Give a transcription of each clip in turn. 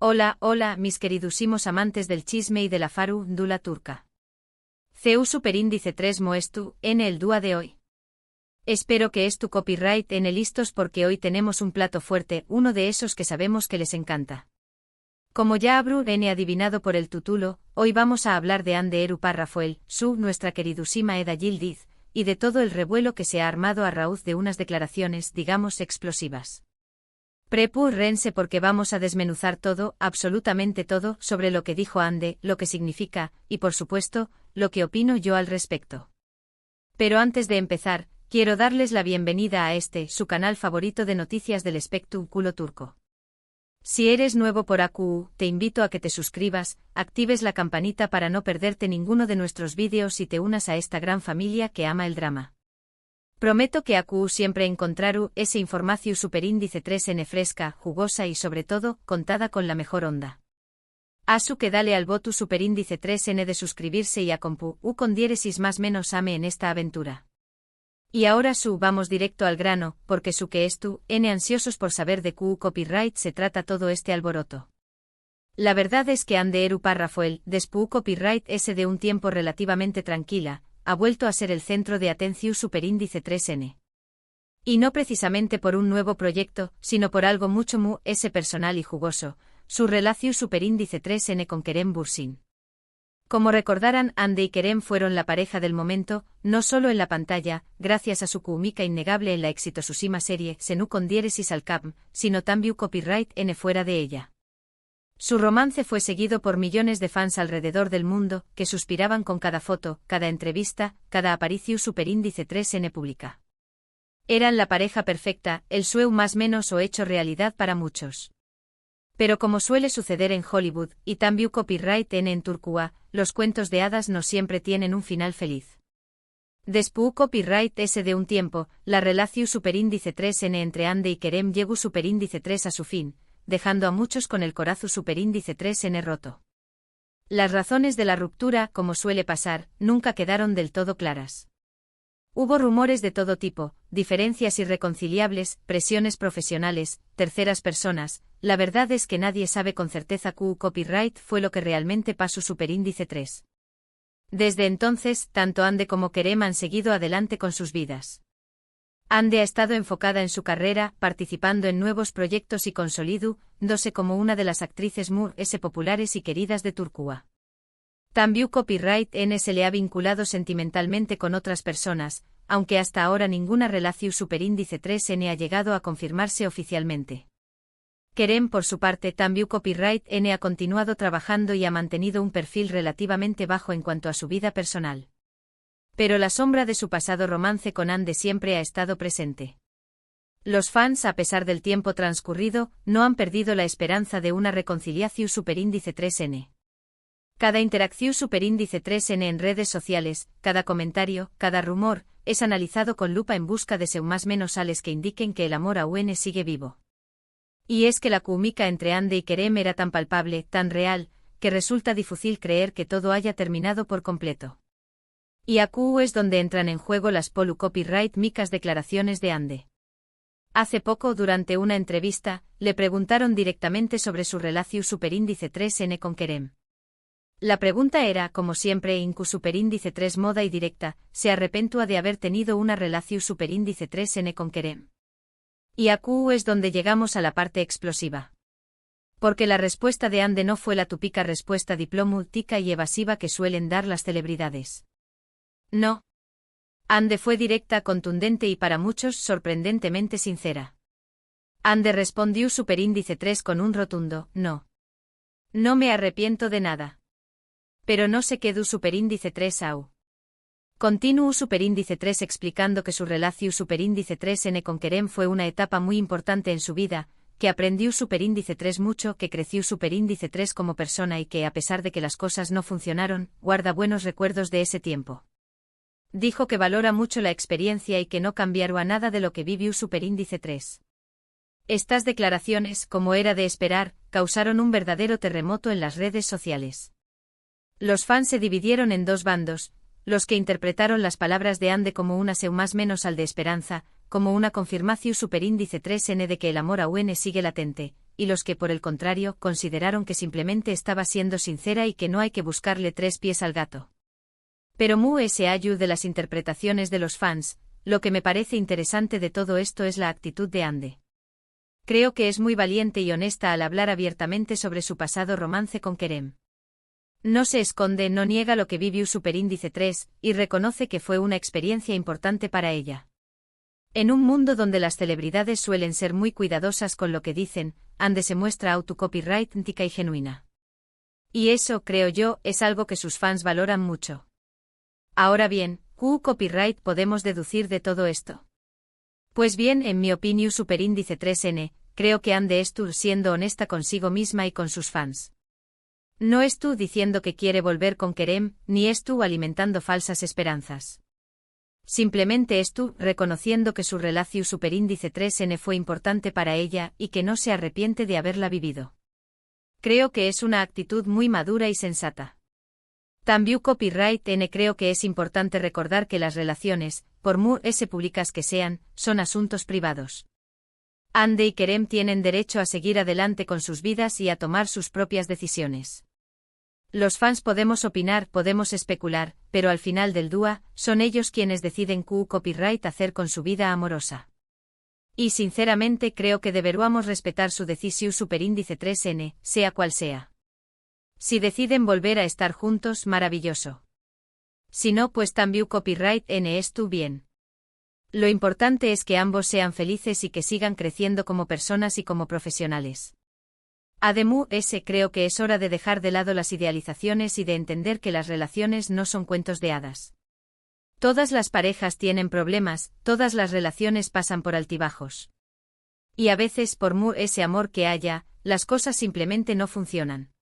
Hola, hola, mis queridísimos amantes del chisme y de la farúndula turca. CU Superíndice 3 Moestu, en el dúa de hoy. Espero que es tu copyright en el listos porque hoy tenemos un plato fuerte, uno de esos que sabemos que les encanta. Como ya habrán adivinado por el título, hoy vamos a hablar de Hande Eru Rafael, nuestra queridísima Eda Yildiz, y de todo el revuelo que se ha armado a raíz de unas declaraciones, digamos, explosivas. Prepúrense porque vamos a desmenuzar todo, absolutamente todo, sobre lo que dijo Hande, lo que significa, y por supuesto, lo que opino yo al respecto. Pero antes de empezar, quiero darles la bienvenida a su canal favorito de noticias del espectáculo turco. Si eres nuevo por AQ, te invito a que te suscribas, actives la campanita para no perderte ninguno de nuestros vídeos y te unas a esta gran familia que ama el drama. Prometo que AQ siempre encontraru ese información superíndice 3N fresca, jugosa y sobre todo, contada con la mejor onda. Asu que dale al voto superíndice 3N de suscribirse y a compu, con diéresis más menos ame en esta aventura. Y ahora vamos directo al grano, porque que es tú, ansiosos por saber de QU copyright se trata todo este alboroto. La verdad es que Hande Eru Rafael, despu copyright ese de un tiempo relativamente tranquila, ha vuelto a ser el centro de atención superíndice 3N. Y no precisamente por un nuevo proyecto, sino por algo mucho personal y jugoso, su relación superíndice 3N con Kerem Bürsin. Como recordarán, Hande y Kerem fueron la pareja del momento, no solo en la pantalla, gracias a su química innegable en la exitosísima serie Senu con diéresis al cap, sino también copyright N fuera de ella. Su romance fue seguido por millones de fans alrededor del mundo, que suspiraban con cada foto, cada entrevista, cada aparición superíndice 3N pública. Eran la pareja perfecta, el sueño más menos o hecho realidad para muchos. Pero como suele suceder en Hollywood, y también copyright N en Turquía, los cuentos de hadas no siempre tienen un final feliz. Después copyright ese de un tiempo, la relación superíndice 3N entre Hande y Kerem llegó superíndice 3 a su fin, dejando a muchos con el corazón superíndice 3N roto. Las razones de la ruptura, como suele pasar, nunca quedaron del todo claras. Hubo rumores de todo tipo, diferencias irreconciliables, presiones profesionales, terceras personas. La verdad es que nadie sabe con certeza QU copyright fue lo que realmente pasó superíndice 3. Desde entonces, tanto Hande como Kerem han seguido adelante con sus vidas. Hande ha estado enfocada en su carrera, participando en nuevos proyectos y consolidándose como una de las actrices populares y queridas de Turquía. También copyright N se le ha vinculado sentimentalmente con otras personas, aunque hasta ahora ninguna relación superíndice 3N ha llegado a confirmarse oficialmente. Kerem por su parte también copyright N ha continuado trabajando y ha mantenido un perfil relativamente bajo en cuanto a su vida personal. Pero la sombra de su pasado romance con Hande siempre ha estado presente. Los fans, a pesar del tiempo transcurrido, no han perdido la esperanza de una reconciliación superíndice 3N. Cada interacción superíndice 3N en redes sociales, cada comentario, cada rumor, es analizado con lupa en busca de más menos sales que indiquen que el amor a UN sigue vivo. Y es que la química entre Hande y Kerem era tan palpable, tan real, que resulta difícil creer que todo haya terminado por completo. Y AQ es donde entran en juego las copyright micas declaraciones de Hande. Hace poco, durante una entrevista, le preguntaron directamente sobre su relación superíndice 3N con Kerem. La pregunta era, como siempre, incu superíndice 3 moda y directa, ¿se arrepentúa de haber tenido una relación superíndice 3N con Kerem? Y AQ es donde llegamos a la parte explosiva. Porque la respuesta de Hande no fue la típica respuesta diplomática y evasiva que suelen dar las celebridades. No. Hande fue directa, contundente y para muchos sorprendentemente sincera. Hande respondió superíndice 3 con un rotundo, no. No me arrepiento de nada. Pero no se quedó superíndice 3 au. Continuó superíndice 3 explicando que su relación superíndice 3N con Kerem fue una etapa muy importante en su vida, que aprendió superíndice 3 mucho, que creció superíndice 3 como persona y que a pesar de que las cosas no funcionaron, guarda buenos recuerdos de ese tiempo. Dijo que valora mucho la experiencia y que no cambiará nada de lo que vivió superíndice 3. Estas declaraciones, como era de esperar, causaron un verdadero terremoto en las redes sociales. Los fans se dividieron en dos bandos, los que interpretaron las palabras de Hande como una más menos al de esperanza, como una confirmación superíndice 3N de que el amor a UN sigue latente, y los que por el contrario consideraron que simplemente estaba siendo sincera y que no hay que buscarle tres pies al gato. Pero Mu se ayuda de las interpretaciones de los fans, lo que me parece interesante de todo esto es la actitud de Ande. Creo que es muy valiente y honesta al hablar abiertamente sobre su pasado romance con Kerem. No se esconde, no niega lo que vivió Superíndice 3, y reconoce que fue una experiencia importante para ella. En un mundo donde las celebridades suelen ser muy cuidadosas con lo que dicen, Ande se muestra autocopyrightica y genuina. Y eso, creo yo, es algo que sus fans valoran mucho. Ahora bien, ¿qué copyright podemos deducir de todo esto? Pues bien, en mi opinión Superíndice 3N, creo que Ande estuvo siendo honesta consigo misma y con sus fans. No estuvo diciendo que quiere volver con Kerem, ni estuvo alimentando falsas esperanzas. Simplemente estuvo reconociendo que su relación Superíndice 3N fue importante para ella y que no se arrepiente de haberla vivido. Creo que es una actitud muy madura y sensata. También Copyright N creo que es importante recordar que las relaciones, por muy públicas que sean, son asuntos privados. Ande y Kerem tienen derecho a seguir adelante con sus vidas y a tomar sus propias decisiones. Los fans podemos opinar, podemos especular, pero al final del día, son ellos quienes deciden qué copyright hacer con su vida amorosa. Y sinceramente creo que deberíamos respetar su decisión Superíndice 3N, sea cual sea. Si deciden volver a estar juntos, maravilloso. Si no, pues también Copyright N estuvo bien. Lo importante es que ambos sean felices y que sigan creciendo como personas y como profesionales. Además, creo que es hora de dejar de lado las idealizaciones y de entender que las relaciones no son cuentos de hadas. Todas las parejas tienen problemas, todas las relaciones pasan por altibajos. Y a veces, por ese amor que haya, las cosas simplemente no funcionan.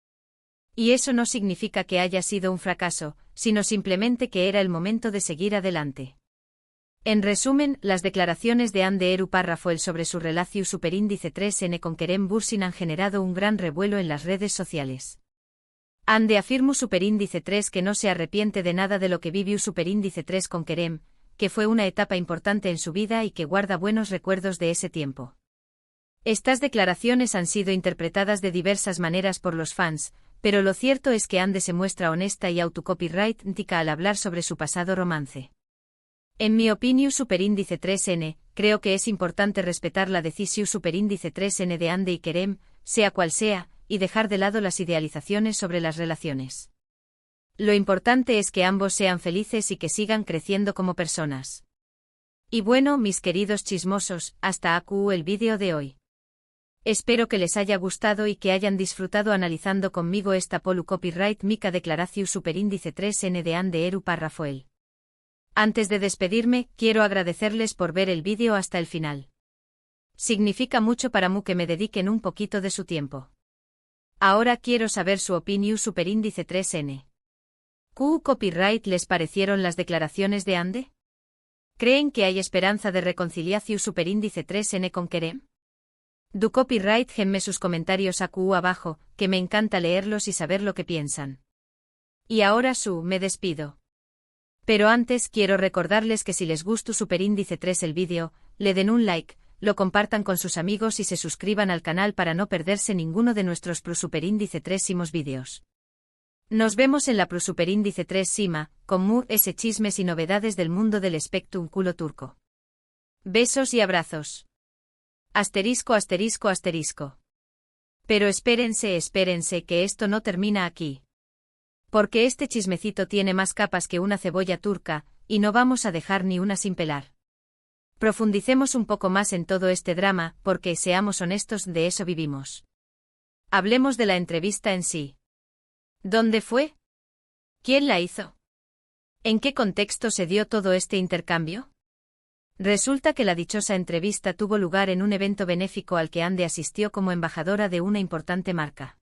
Y eso no significa que haya sido un fracaso, sino simplemente que era el momento de seguir adelante. En resumen, las declaraciones de Ande Rafael sobre su relación Superíndice 3N con Kerem Bürsin han generado un gran revuelo en las redes sociales. Ande afirmó Superíndice 3 que no se arrepiente de nada de lo que vivió Superíndice 3 con Kerem, que fue una etapa importante en su vida y que guarda buenos recuerdos de ese tiempo. Estas declaraciones han sido interpretadas de diversas maneras por los fans, pero lo cierto es que Ande se muestra honesta y autocopyrightica al hablar sobre su pasado romance. En mi opinión Superíndice 3N, creo que es importante respetar la decisión Superíndice 3N de Ande y Kerem, sea cual sea, y dejar de lado las idealizaciones sobre las relaciones. Lo importante es que ambos sean felices y que sigan creciendo como personas. Y bueno, mis queridos chismosos, hasta aquí el vídeo de hoy. Espero que les haya gustado y que hayan disfrutado analizando conmigo esta polu copyright mica declaración Superíndice 3N de Ande Rafael. Antes de despedirme, quiero agradecerles por ver el vídeo hasta el final. Significa mucho para mí que me dediquen un poquito de su tiempo. Ahora quiero saber su opinión Superíndice 3N. ¿Qué copyright les parecieron las declaraciones de Ande? ¿Creen que hay esperanza de reconciliación Superíndice 3N con Kerem? Du copyright genme sus comentarios aquí abajo, que me encanta leerlos y saber lo que piensan. Y ahora me despido. Pero antes quiero recordarles que si les gustó Superíndice 3 el vídeo, le den un like, lo compartan con sus amigos y se suscriban al canal para no perderse ninguno de nuestros Superíndice 3 vídeos. Nos vemos en la Superíndice 3 Sima, con chismes y novedades del mundo del espectrum culo turco. Besos y abrazos. Asterisco asterisco asterisco. Pero espérense que esto no termina aquí. Porque este chismecito tiene más capas que una cebolla turca, y no vamos a dejar ni una sin pelar. Profundicemos un poco más en todo este drama, porque, seamos honestos, de eso vivimos. Hablemos de la entrevista en sí. ¿Dónde fue? ¿Quién la hizo? ¿En qué contexto se dio todo este intercambio? Resulta que la dichosa entrevista tuvo lugar en un evento benéfico al que Ande asistió como embajadora de una importante marca.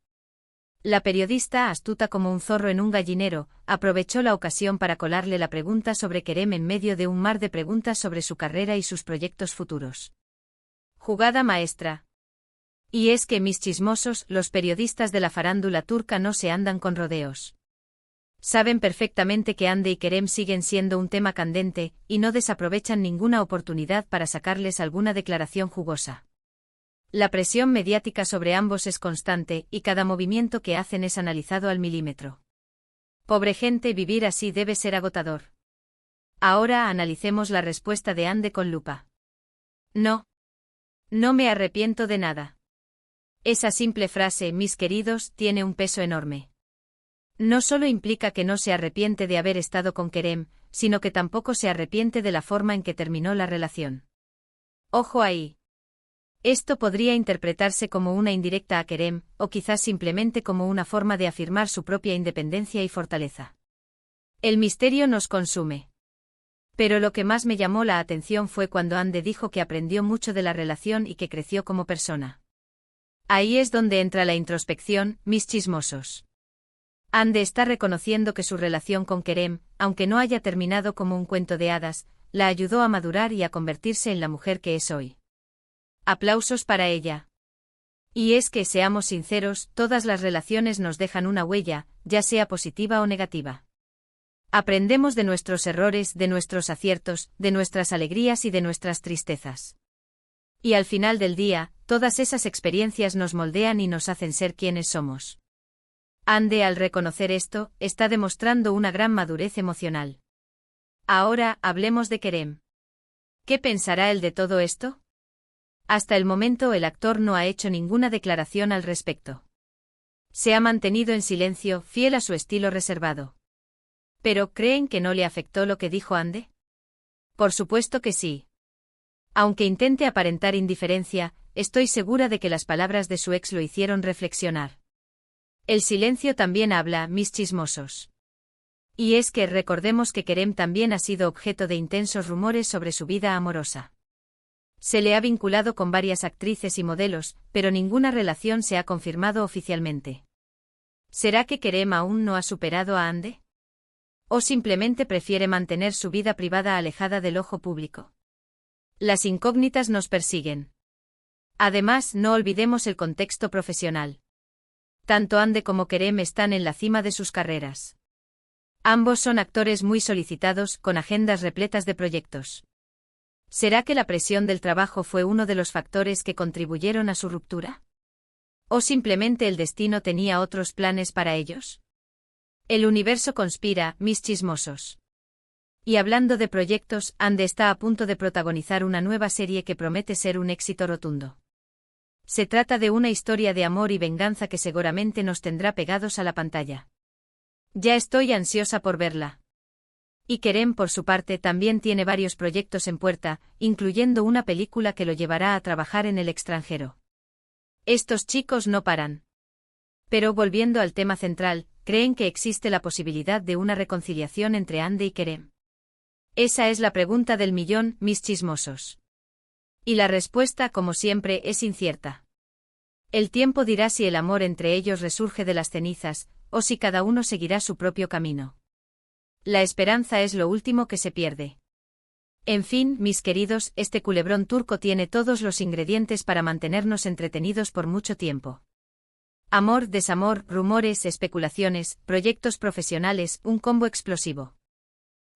La periodista, astuta como un zorro en un gallinero, aprovechó la ocasión para colarle la pregunta sobre Kerem en medio de un mar de preguntas sobre su carrera y sus proyectos futuros. Jugada maestra. Y es que, mis chismosos, los periodistas de la farándula turca no se andan con rodeos. Saben perfectamente que Ande y Kerem siguen siendo un tema candente, y no desaprovechan ninguna oportunidad para sacarles alguna declaración jugosa. La presión mediática sobre ambos es constante y cada movimiento que hacen es analizado al milímetro. Pobre gente, vivir así debe ser agotador. Ahora analicemos la respuesta de Ande con lupa. No. No me arrepiento de nada. Esa simple frase, mis queridos, tiene un peso enorme. No solo implica que no se arrepiente de haber estado con Kerem, sino que tampoco se arrepiente de la forma en que terminó la relación. Ojo ahí. Esto podría interpretarse como una indirecta a Kerem, o quizás simplemente como una forma de afirmar su propia independencia y fortaleza. El misterio nos consume. Pero lo que más me llamó la atención fue cuando Ande dijo que aprendió mucho de la relación y que creció como persona. Ahí es donde entra la introspección, mis chismosos. Ande está reconociendo que su relación con Kerem, aunque no haya terminado como un cuento de hadas, la ayudó a madurar y a convertirse en la mujer que es hoy. Aplausos para ella. Y es que, seamos sinceros, todas las relaciones nos dejan una huella, ya sea positiva o negativa. Aprendemos de nuestros errores, de nuestros aciertos, de nuestras alegrías y de nuestras tristezas. Y al final del día, todas esas experiencias nos moldean y nos hacen ser quienes somos. Ande, al reconocer esto, está demostrando una gran madurez emocional. Ahora, hablemos de Kerem. ¿Qué pensará él de todo esto? Hasta el momento el actor no ha hecho ninguna declaración al respecto. Se ha mantenido en silencio, fiel a su estilo reservado. ¿Pero creen que no le afectó lo que dijo Ande? Por supuesto que sí. Aunque intente aparentar indiferencia, estoy segura de que las palabras de su ex lo hicieron reflexionar. El silencio también habla, mis chismosos. Y es que recordemos que Kerem también ha sido objeto de intensos rumores sobre su vida amorosa. Se le ha vinculado con varias actrices y modelos, pero ninguna relación se ha confirmado oficialmente. ¿Será que Kerem aún no ha superado a Ande? ¿O simplemente prefiere mantener su vida privada alejada del ojo público? Las incógnitas nos persiguen. Además, no olvidemos el contexto profesional. Tanto Ande como Kerem están en la cima de sus carreras. Ambos son actores muy solicitados, con agendas repletas de proyectos. ¿Será que la presión del trabajo fue uno de los factores que contribuyeron a su ruptura? ¿O simplemente el destino tenía otros planes para ellos? El universo conspira, mis chismosos. Y hablando de proyectos, Ande está a punto de protagonizar una nueva serie que promete ser un éxito rotundo. Se trata de una historia de amor y venganza que seguramente nos tendrá pegados a la pantalla. Ya estoy ansiosa por verla. Y Kerem, por su parte, también tiene varios proyectos en puerta, incluyendo una película que lo llevará a trabajar en el extranjero. Estos chicos no paran. Pero volviendo al tema central, ¿creen que existe la posibilidad de una reconciliación entre Ande y Kerem? Esa es la pregunta del millón, mis chismosos. Y la respuesta, como siempre, es incierta. El tiempo dirá si el amor entre ellos resurge de las cenizas, o si cada uno seguirá su propio camino. La esperanza es lo último que se pierde. En fin, mis queridos, este culebrón turco tiene todos los ingredientes para mantenernos entretenidos por mucho tiempo. Amor, desamor, rumores, especulaciones, proyectos profesionales, un combo explosivo.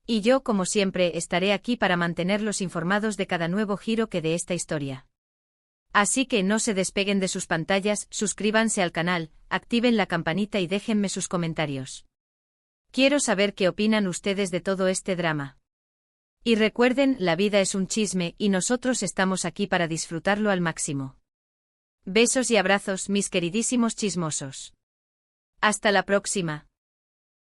Y yo, como siempre, estaré aquí para mantenerlos informados de cada nuevo giro que dé esta historia. Así que no se despeguen de sus pantallas, suscríbanse al canal, activen la campanita y déjenme sus comentarios. Quiero saber qué opinan ustedes de todo este drama. Y recuerden, la vida es un chisme y nosotros estamos aquí para disfrutarlo al máximo. Besos y abrazos, mis queridísimos chismosos. Hasta la próxima.